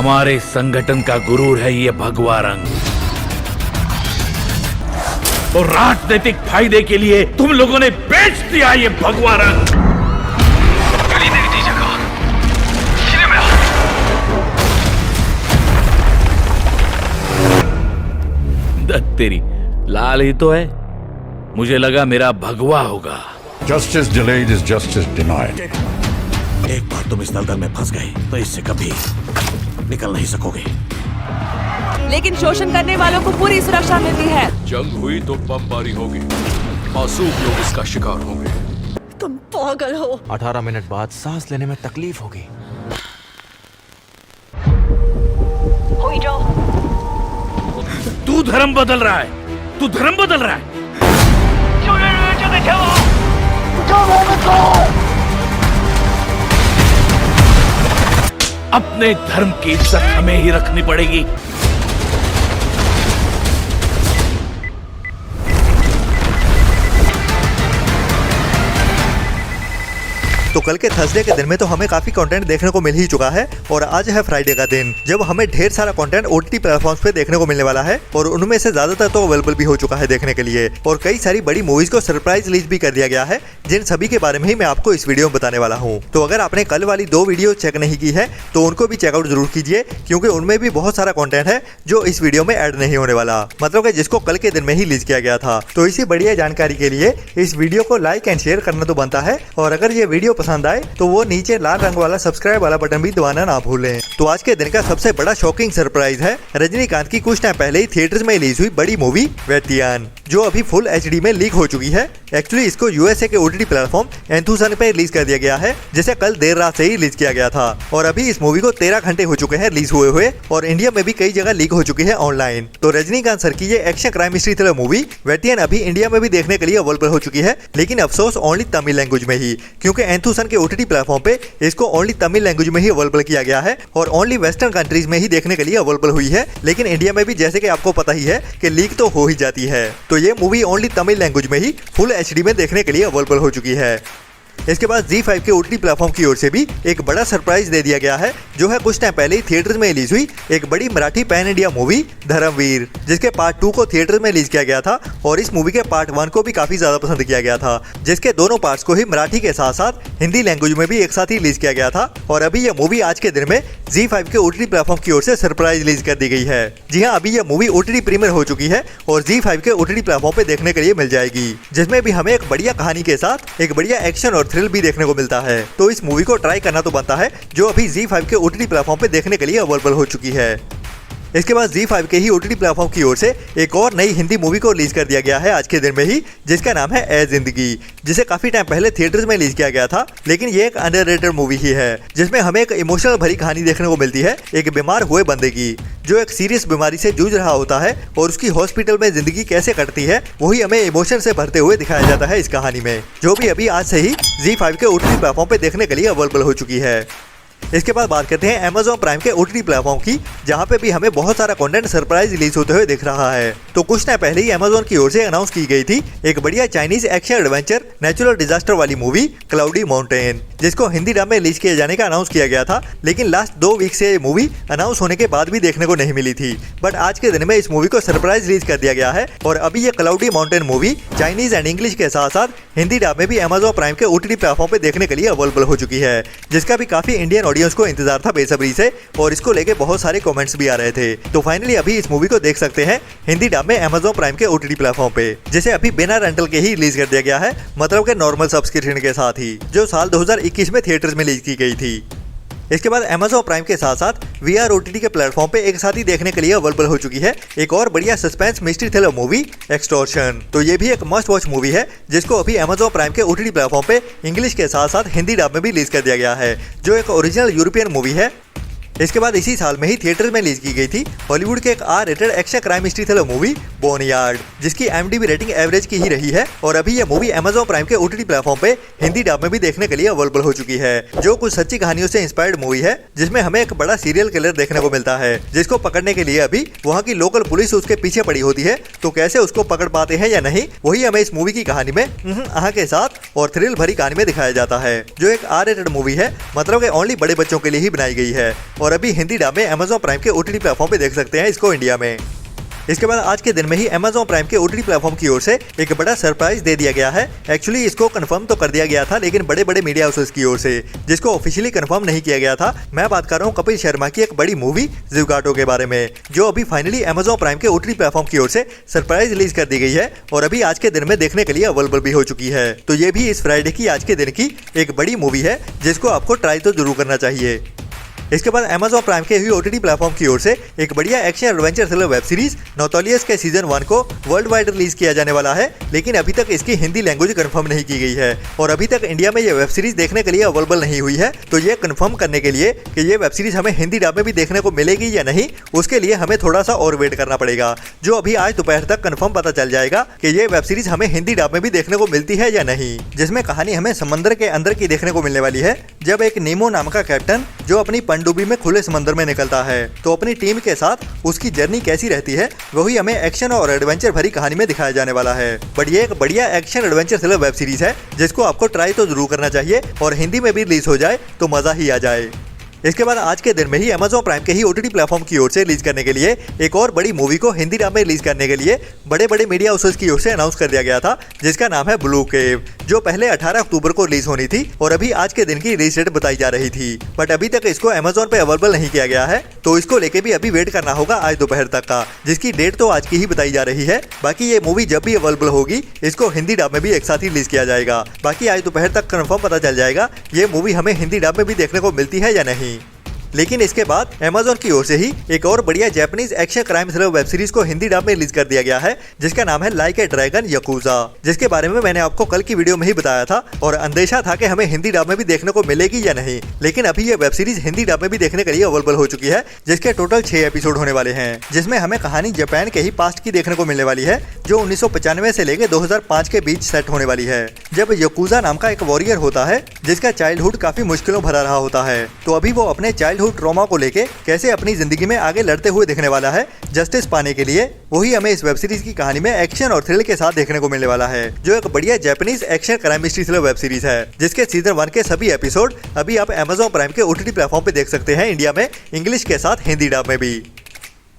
हमारे संगठन का गुरूर है ये भगवा रंग, और राजनीतिक फायदे के लिए तुम लोगों ने बेच दिया ये भगवा रंग। तेरी लाल ही तो है, मुझे लगा मेरा भगवा होगा। Justice delayed is justice denied. एक बार तुम इस दलदल में फंस गए तो इससे कभी निकल नहीं सकोगे। लेकिन शोषण करने वालों को पूरी सुरक्षा मिलती है। जंग हुई तो बमबारी होगी, मासूम लोग इसका शिकार होंगे। तुम पागल हो। 18 मिनट बाद सांस लेने में तकलीफ होगी। तू धर्म बदल रहा है, तू धर्म बदल रहा है। अपने धर्म की इज्जत हमें ही रखनी पड़ेगी। तो कल के थर्सडे के दिन में तो हमें काफी कंटेंट देखने को मिल ही चुका है, और आज है फ्राइडे का दिन जब हमें ढेर सारा कंटेंट ओटीटी प्लेटफॉर्म्स पे देखने को मिलने वाला है, और उनमें से ज्यादातर तो अवेलेबल भी हो चुका है देखने के लिए, और कई सारी बड़ी मूवीज को सरप्राइज रिलीज भी कर दिया गया है, जिन सभी के बारे में ही मैं आपको इस वीडियो में बताने वाला हूँ। तो अगर आपने कल वाली 2 वीडियो चेक नहीं की है तो उनको भी चेकआउट जरूर कीजिए, क्योंकि उनमें भी बहुत सारा कंटेंट है जो इस वीडियो में ऐड नहीं होने वाला, मतलब कि जिसको कल के दिन में ही रिलीज किया गया था। तो इसी बढ़िया जानकारी के लिए इस वीडियो को लाइक एंड शेयर करना तो बनता है, और अगर ये वीडियो पसंद आए तो वो नीचे लाल रंग वाला सब्सक्राइब वाला बटन भी दबाना ना भूलें। तो आज के दिन का सबसे बड़ा शॉकिंग सरप्राइज है रजनीकांत की कुछ टाइम पहले ही थिएटर्स में रिलीज हुई बड़ी मूवी वेटियान, जो अभी फुल एचडी में लीक हो चुकी है। एक्चुअली इसको यूएसए के ओटीटी प्लेटफॉर्म एंथुसन पे रिलीज कर दिया गया है, जिसे कल देर रात से ही रिलीज किया गया था, और अभी इस मूवी को 13 घंटे हो चुके हैं रिलीज हुए, और इंडिया में भी कई जगह लीक हो चुकी है ऑनलाइन। तो रजनीकांत सर की ये action crime mystery thriller movie Vettaiyan अभी इंडिया में भी देखने के लिए अवेलेबल हो चुकी है, लेकिन अफसोस ओनली तमिल लैंग्वेज में ही, क्योंकि एंथुसन के ओटीटी प्लेटफॉर्म पे इसको ओनली तमिल लैंग्वेज में ही अवेलेबल किया गया है, और ओनली वेस्टर्न कंट्रीज में ही देखने के लिए अवेलेबल हुई है। लेकिन इंडिया में भी जैसे कि आपको पता ही है कि लीक तो हो ही जाती है, तो ये मूवी ओनली तमिल लैंग्वेज में ही फुल एचडी में देखने के लिए अवेलेबल हो चुकी है। इसके बाद ZEE5 के ओटीटी प्लेटफॉर्म की ओर से भी एक बड़ा सरप्राइज दे दिया गया है, जो है कुछ टाइम पहले ही थिएटर्स में रिलीज हुई एक बड़ी Marathi pan India movie Dharmaveer, जिसके पार्ट 2 को थिएटर में रिलीज किया गया था, और इस मूवी के पार्ट 1 को भी काफी ज्यादा पसंद किया गया था, जिसके दोनों पार्ट्स को ही मराठी के साथ साथ हिंदी लैंग्वेज में भी एक साथ ही रिलीज किया गया था। और अभी यह मूवी आज के दिन में ZEE5 के ओटीटी प्लेटफॉर्म की ओर से सरप्राइज रिलीज कर दी गई है। जी हाँ, अभी यह मूवी ओटीटी प्रीमियर हो चुकी है और ZEE5 के ओटीटी प्लेटफॉर्म पे देखने के लिए मिल जाएगी, जिसमें भी हमें एक बढ़िया कहानी के साथ एक बढ़िया एक्शन और थ्रिल भी देखने को मिलता है। तो इस मूवी को ट्राई करना तो बनता है, जो अभी ZEE5 के ओटीटी प्लेटफॉर्म पे देखने के लिए अवेलेबल हो चुकी है। इसके बाद ZEE5 के ही ओटीटी प्लेटफॉर्म की ओर से एक और नई हिंदी मूवी को रिलीज कर दिया गया है आज के दिन में ही, जिसका नाम है ए जिंदगी, जिसे काफी टाइम पहले थिएटर्स में रिलीज किया गया था, लेकिन ये एक अंडररेटेड मूवी ही है, जिसमें हमें एक इमोशनल भरी कहानी देखने को मिलती है एक बीमार हुए बंदे की, जो एक सीरियस बीमारी से जूझ रहा होता है, और उसकी हॉस्पिटल में जिंदगी कैसे कटती है वही हमें इमोशन से भरते हुए दिखाया जाता है इस कहानी में, जो भी अभी आज से ही ZEE5 के ओटीटी प्लेटफॉर्म पे देखने के लिए अवेलेबल हो चुकी है। इसके बाद बात करते हैं Amazon प्राइम के ओटीटी प्लेटफॉर्म की, जहां पे भी हमें बहुत सारा कंटेंट सरप्राइज रिलीज होते हुए दिख रहा है। तो कुछ टाइम पहले ही Amazon की ओर से अनाउंस की गई थी एक बढ़िया Chinese action adventure natural disaster वाली मूवी क्लाउडी माउंटेन, जिसको हिंदी डब में रिलीज किए जाने का अनाउंस किया गया था, लेकिन लास्ट 2 वीक से ये मूवी अनाउंस होने के बाद भी देखने को नहीं मिली थी। बट आज के दिन में इस मूवी को सरप्राइज रिलीज कर दिया गया है, और अभी ये cloudy mountain movie Chinese and English के साथ साथ हिंदी डब में भी Amazon प्राइम के ओटीटी प्लेटफॉर्म पे देखने के लिए अवेलेबल हो चुकी है, जिसका भी काफी इंडियन ऑडियंस को इंतजार था बेसब्री से, और इसको लेके बहुत सारे कमेंट्स भी आ रहे थे। तो फाइनली अभी इस मूवी को देख सकते हैं हिंदी डब में Amazon प्राइम के ओटीटी प्लेटफॉर्म पे, जिसे अभी बिना रेंटल के ही रिलीज कर दिया गया है, मतलब के नॉर्मल सब्सक्रिप्शन के साथ ही, जो साल 2021 में थिएटर्स में रिलीज की गई थी। इसके बाद Amazon प्राइम के साथ साथ VR OTT के प्लेटफॉर्म पे एक साथ ही देखने के लिए अवेलेबल हो चुकी है एक और बढ़िया suspense mystery thriller movie extortion. तो ये भी एक मस्ट वॉच मूवी है, जिसको अभी Amazon प्राइम के OTT प्लेटफॉर्म पे इंग्लिश के साथ साथ हिंदी डब में भी रिलीज कर दिया गया है, जो एक ओरिजिनल यूरोपियन मूवी है। इसके बाद इसी साल में ही थिएटर में रिलीज की गई थी हॉलीवुड के एक R rated action crime mystery thriller movie Boneyard, जिसकी IMDb रेटिंग एवरेज की ही रही है, और अभी यह मूवी Amazon प्राइम के OTT प्लेटफॉर्म पे हिंदी डब में भी देखने के लिए अवेलेबल हो चुकी है, जो कुछ सच्ची कहानियों से इंस्पायर्ड मूवी है, जिसमें हमें एक बड़ा सीरियल किलर देखने को मिलता है, जिसको पकड़ने के लिए अभी वहाँ की लोकल पुलिस उसके पीछे पड़ी होती है। तो कैसे उसको पकड़ पाते हैं या नहीं, वही हमें इस मूवी की कहानी में के साथ और थ्रिल भरी कहानी में दिखाया जाता है, जो एक R-रेटेड मूवी है, मतलब कि ओनली बड़े बच्चों के लिए ही बनाई गई है, और अभी हिंदी डब में Amazon प्राइम के OTT प्लेटफॉर्म पे देख सकते हैं इसको इंडिया में। इसके बाद आज के दिन में ही Amazon प्राइम के OTT प्लेटफॉर्म की ओर से एक बड़ा सरप्राइज दे दिया गया है। एक्चुअली इसको कंफर्म तो कर दिया गया था, लेकिन बड़े बड़े मीडिया हाउसेस की ओर से, जिसको ऑफिशियली कंफर्म नहीं किया गया था। मैं बात कर रहा हूँ कपिल शर्मा की एक बड़ी मूवी ज़िगाटो के बारे में, जो अभी फाइनली Amazon प्राइम के OTT प्लेटफॉर्म की ओर से सरप्राइज रिलीज कर दी गई है और अभी आज के दिन में देखने के लिए अवेलेबल भी हो चुकी है। तो ये भी इस फ्राइडे की आज के दिन की एक बड़ी मूवी है, जिसको आपको ट्राई तो जरूर करना चाहिए। इसके बाद Amazon प्राइम के ही OTT प्लेटफॉर्म की ओर से एक बढ़िया action adventure thriller web series Nautilus के सीजन 1 को वर्ल्ड वाइड रिलीज किया जाने वाला है, लेकिन अभी तक इसकी हिंदी लैंग्वेज कंफर्म नहीं की गई है और अभी तक इंडिया में ये वेब सीरीज देखने के लिए अवेलेबल नहीं हुई है। तो ये कंफर्म करने के लिए कि ये वेब सीरीज हमें हिंदी डब में भी देखने को मिलेगी या नहीं, उसके लिए हमें थोड़ा सा और वेट करना पड़ेगा, जो अभी आज दोपहर तक कंफर्म पता चल जाएगा कि ये वेब सीरीज हमें हिंदी डब में भी देखने को मिलती है या नहीं। जिसमें कहानी हमें समंदर के अंदर की देखने को मिलने वाली है, जब एक नेमो नाम का कैप्टन जो अपनी पनडुब्बी में खुले समंदर में निकलता है, तो अपनी टीम के साथ उसकी जर्नी कैसी रहती है वही हमें एक्शन और एडवेंचर भरी कहानी में दिखाया जाने वाला है। बट ये एक बढ़िया action adventure thriller web series है, जिसको आपको ट्राई तो जरूर करना चाहिए और हिंदी में भी रिलीज हो जाए तो मजा ही आ जाए। इसके बाद आज के दिन में ही Amazon प्राइम के ही OTT प्लेटफॉर्म की ओर से रिलीज करने के लिए एक और बड़ी मूवी को हिंदी डब में रिलीज करने के लिए बड़े बड़े मीडिया हाउसेस की ओर से अनाउंस कर दिया गया था, जिसका नाम है ब्लू केव, जो पहले 18 अक्टूबर को रिलीज होनी थी और अभी आज के दिन की रिलीज डेट बताई जा रही थी। बट अभी तक इसको Amazon पे अवेलेबल नहीं किया गया है, तो इसको लेके भी अभी वेट करना होगा आज दोपहर तक का, जिसकी डेट तो आज की ही बताई जा रही है। बाकी ये मूवी जब भी अवेलेबल होगी इसको हिंदी डब में भी एक साथ ही रिलीज किया जाएगा। बाकी आज दोपहर तक कंफर्म पता चल जाएगा ये मूवी हमें हिंदी डब में भी देखने को मिलती है या नहीं। लेकिन इसके बाद Amazon की ओर से ही एक और बढ़िया Japanese action crime thriller web series को हिंदी डब में रिलीज कर दिया गया है, जिसका नाम है लाइक ए ड्रैगन याकुजा, जिसके बारे में मैंने आपको कल की वीडियो में ही बताया था और अंदेशा था कि हमें हिंदी डब में भी देखने को मिलेगी या नहीं। लेकिन अभी ये वेब सीरीज हिंदी डब में भी देखने के लिए अवेलेबल हो चुकी है, जिसके टोटल 6 एपिसोड होने वाले हैं, जिसमें हमें कहानी जापान के ही पास्ट की देखने को मिलने वाली है, जो 1995 से लेकर 2005 के बीच सेट होने वाली है, जब याकुजा नाम का एक वॉरियर होता है जिसका चाइल्डहुड काफी मुश्किलों भरा रहा होता है। तो अभी वो अपने चाइल्डहुड ट्रॉमा को लेके कैसे अपनी जिंदगी में आगे लड़ते हुए दिखने वाला है जस्टिस पाने के लिए, वही हमें इस वेब सीरीज की कहानी में एक्शन और थ्रिल के साथ देखने को मिलने वाला है, जो एक बढ़िया Japanese action crime mystery thriller web series है, जिसके सीजन 1 के सभी एपिसोड अभी आप Amazon प्राइम के OTT प्लेटफॉर्म पे देख सकते हैं, इंडिया में इंग्लिश के साथ हिंदी डब में भी।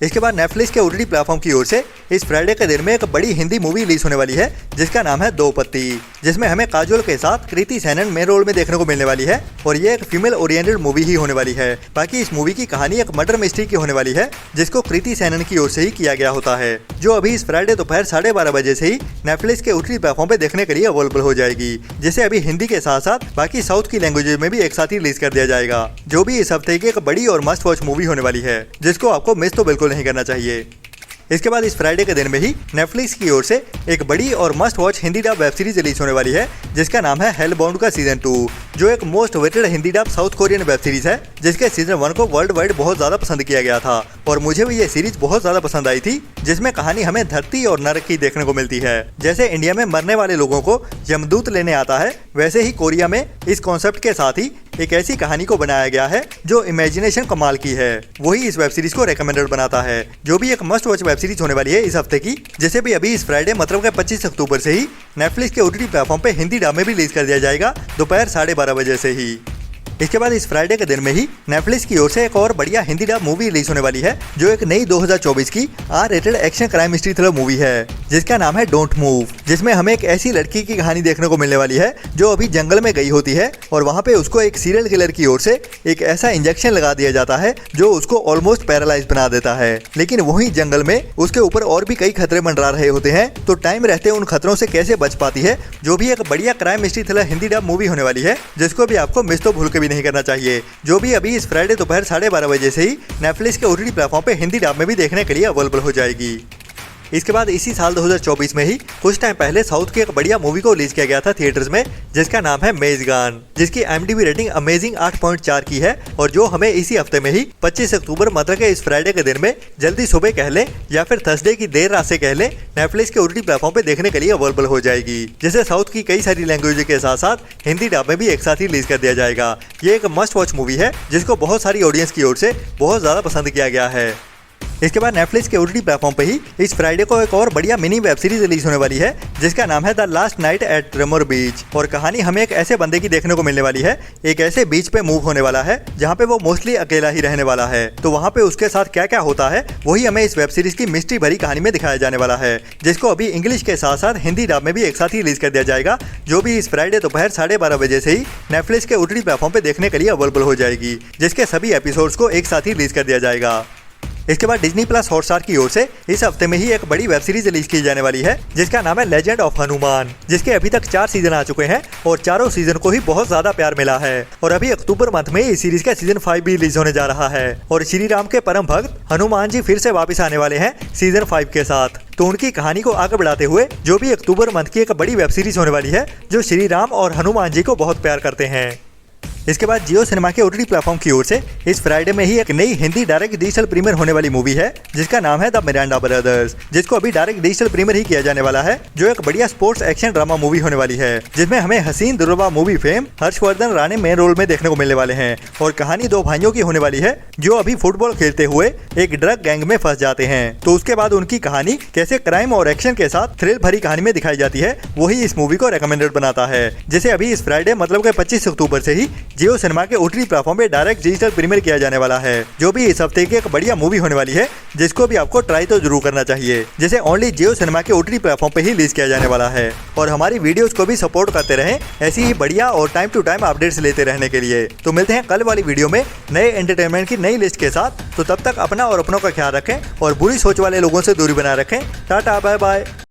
इसके बाद नेटफ्लिक्स के OTT प्लेटफॉर्म की ओर से इस फ्राइडे के दिन में एक बड़ी हिंदी मूवी रिलीज होने वाली है, जिसका नाम है दो पत्ती, जिसमें हमें काजोल के साथ कृति सेनन मेन रोल में देखने को मिलने वाली है और ये एक फीमेल ओरिएंटेड मूवी ही होने वाली है। बाकी इस मूवी की कहानी एक मर्डर मिस्ट्री की होने वाली है, जिसको कृति सेनन की ओर से ही किया गया होता है, जो अभी इस फ्राइडे दोपहर 12:30 बजे से ही नेटफ्लिक्स के OTT प्लेटफॉर्म पे देखने के लिए अवेलेबल हो जाएगी, जिसे अभी हिंदी के साथ साथ बाकी साउथ की लैंग्वेज में भी एक साथ ही रिलीज कर दिया जाएगा, जो भी इस हफ्ते की एक बड़ी और मस्ट वॉच मूवी होने वाली है, जिसको आपको मिस तो बिल्कुल नहीं करना चाहिए। इसके बाद इस फ्राइडे के दिन में ही नेटफ्लिक्स की ओर से एक बड़ी और must watch Hindi dub web series release होने वाली है, जिसका नाम है हेलबाउंड का सीजन 2, जो एक most waited Hindi dub South Korean web series है, जिसके सीजन 1 को वर्ल्ड वाइड बहुत ज्यादा पसंद किया गया था और मुझे भी ये सीरीज बहुत ज्यादा पसंद आई थी, जिसमें कहानी हमें धरती और नरक की देखने को मिलती है। जैसे इंडिया में मरने वाले लोगों को यमदूत लेने आता है, वैसे ही कोरिया में इस कॉन्सेप्ट के साथ ही एक ऐसी कहानी को बनाया गया है जो इमेजिनेशन कमाल की है, वही इस वेब सीरीज को रेकमेंडेड बनाता है, जो भी एक मस्ट वॉच वेब सीरीज होने वाली है इस हफ्ते की, जिसे भी अभी इस फ्राइडे मतलब के 25 अक्टूबर से ही नेटफ्लिक्स के OTT प्लेटफॉर्म पे हिंदी डब में भी रिलीज कर दिया जाएगा दोपहर 12:30 बजे से ही। इसके बाद इस फ्राइडे के दिन में ही नेटफ्लिक्स की ओर से एक और बढ़िया हिंदी डब मूवी रिलीज होने वाली है, जो एक नई 2024 की R rated action crime mystery thriller movie है, जिसका नाम है डोंट मूव, जिसमें हमें एक ऐसी लड़की की कहानी देखने को मिलने वाली है जो अभी जंगल में गई होती है और वहाँ पे उसको एक सीरियल किलर की ओर से एक ऐसा इंजेक्शन लगा दिया जाता है जो उसको ऑलमोस्ट पैरालाइज बना देता है। लेकिन वहीं जंगल में उसके ऊपर और भी कई खतरे मंडरा रहे होते हैं, तो टाइम रहते उन खतरों से कैसे बच पाती है, जो भी एक बढ़िया crime mystery thriller Hindi dub movie होने वाली है, जिसको भी आपको मिस तो भूल के नहीं करना चाहिए, जो भी अभी इस फ्राइडे दोपहर 12:30 बजे से ही नेटफ्लिक्स के OTT प्लेटफॉर्म पे हिंदी डब में भी देखने के लिए अवेलेबल हो जाएगी। इसके बाद इसी साल 2024 में ही कुछ टाइम पहले साउथ की एक बढ़िया मूवी को रिलीज किया गया था थिएटर्स में, जिसका नाम है मेजगान, जिसकी IMDb रेटिंग अमेजिंग 8.4 की है और जो हमें इसी हफ्ते में ही 25 अक्टूबर मतलब के इस फ्राइडे के दिन में जल्दी सुबह कह लें या फिर थर्सडे की देर रात से कह लें नेटफ्लिक्स के OTT प्लेटफॉर्म पे देखने के लिए अवेलेबल हो जाएगी, जिसे साउथ की कई सारी लैंग्वेज के साथ साथ हिंदी डब में भी एक साथ ही रिलीज कर दिया जाएगा। ये एक मस्ट वॉच मूवी है, जिसको बहुत सारी ऑडियंस की ओर से बहुत ज्यादा पसंद किया गया है। इसके बाद नेटफ्लिक्स के ओटीटी प्लेटफॉर्म पे ही इस फ्राइडे को एक और बढ़िया मिनी वेब सीरीज रिलीज होने वाली है जिसका नाम है the last night at Tremor Beach. और कहानी हमें एक ऐसे बंदे की देखने को मिलने वाली है, एक ऐसे बीच पे मूव होने वाला है जहाँ पे वो मोस्टली अकेला ही रहने वाला है। तो वहाँ पे उसके साथ क्या क्या होता है वही हमें इस वेब सीरीज की मिस्ट्री भरी कहानी में दिखाया जाने वाला है, जिसको अभी इंग्लिश के साथ साथ हिंदी डब में भी एक साथ ही रिलीज कर दिया जाएगा, जो भी इस फ्राइडे दोपहर 12:30 बजे से ही नेटफ्लिक्स के ओटीटी प्लेटफॉर्म पे देखने के लिए अवेलेबल हो जाएगी, जिसके सभी एपिसोड्स को एक साथ ही रिलीज कर दिया जाएगा। इसके बाद डिज्नी प्लस हॉटस्टार की ओर से इस हफ्ते में ही एक बड़ी वेब सीरीज रिलीज की जाने वाली है जिसका नाम है लेजेंड ऑफ हनुमान, जिसके अभी तक 4 सीजन आ चुके हैं और चारों सीजन को ही बहुत ज्यादा प्यार मिला है। और अभी अक्टूबर मंथ में इस सीरीज का सीजन 5 भी रिलीज होने जा रहा है और श्री राम के परम भक्त हनुमान जी फिर से वापस आने वाले हैं सीजन 5 के साथ। तो उनकी कहानी को आगे बढ़ाते हुए जो भी अक्टूबर मंथ की एक बड़ी वेब सीरीज होने वाली है जो श्री राम और हनुमान जी को बहुत प्यार करते हैं। इसके बाद जियो सिनेमा के ओटीटी प्लेटफॉर्म की ओर से इस फ्राइडे में ही एक नई हिंदी डायरेक्ट डिजिटल प्रीमियर होने वाली मूवी है जिसका नाम है द मिरांडा ब्रदर्स, जिसको अभी डायरेक्ट डिजिटल प्रीमियर ही किया जाने वाला है, जो एक बढ़िया स्पोर्ट्स एक्शन ड्रामा मूवी होने वाली है जिसमें हमें Haseen Dillruba movie fame Harshvardhan Rane main role में देखने को मिलने वाले हैं। और कहानी 2 भाइयों की होने वाली है जो अभी फुटबॉल खेलते हुए एक ड्रग गैंग में फंस जाते हैं। तो उसके बाद उनकी कहानी कैसे क्राइम और एक्शन के साथ थ्रिल भरी कहानी में दिखाई जाती है वही इस मूवी को रिकमेंडेड बनाता है, जिसे अभी इस फ्राइडे मतलब के 25 अक्टूबर से ही जियो सिनेमा के ओटीटी प्लेटफॉर्म पे डायरेक्ट डिजिटल प्रीमियर किया जाने वाला है, जो भी इस हफ्ते की एक बढ़िया मूवी होने वाली है जिसको भी आपको ट्राई तो जरूर करना चाहिए, जिसे ओनली जियो सिनेमा के ओटीटी प्लेटफॉर्म पे ही रिलीज किया जाने वाला है। और हमारी वीडियोस को भी सपोर्ट करते रहें ऐसी ही बढ़िया और टाइम टू टाइम अपडेट्स लेते रहने के लिए। तो मिलते हैं कल वाली वीडियो में नए एंटरटेनमेंट की नई लिस्ट के साथ। तो तब तक अपना और अपनों का ख्याल रखें और बुरी सोच वाले लोगों से दूरी बनाए रखें। Tata bye bye.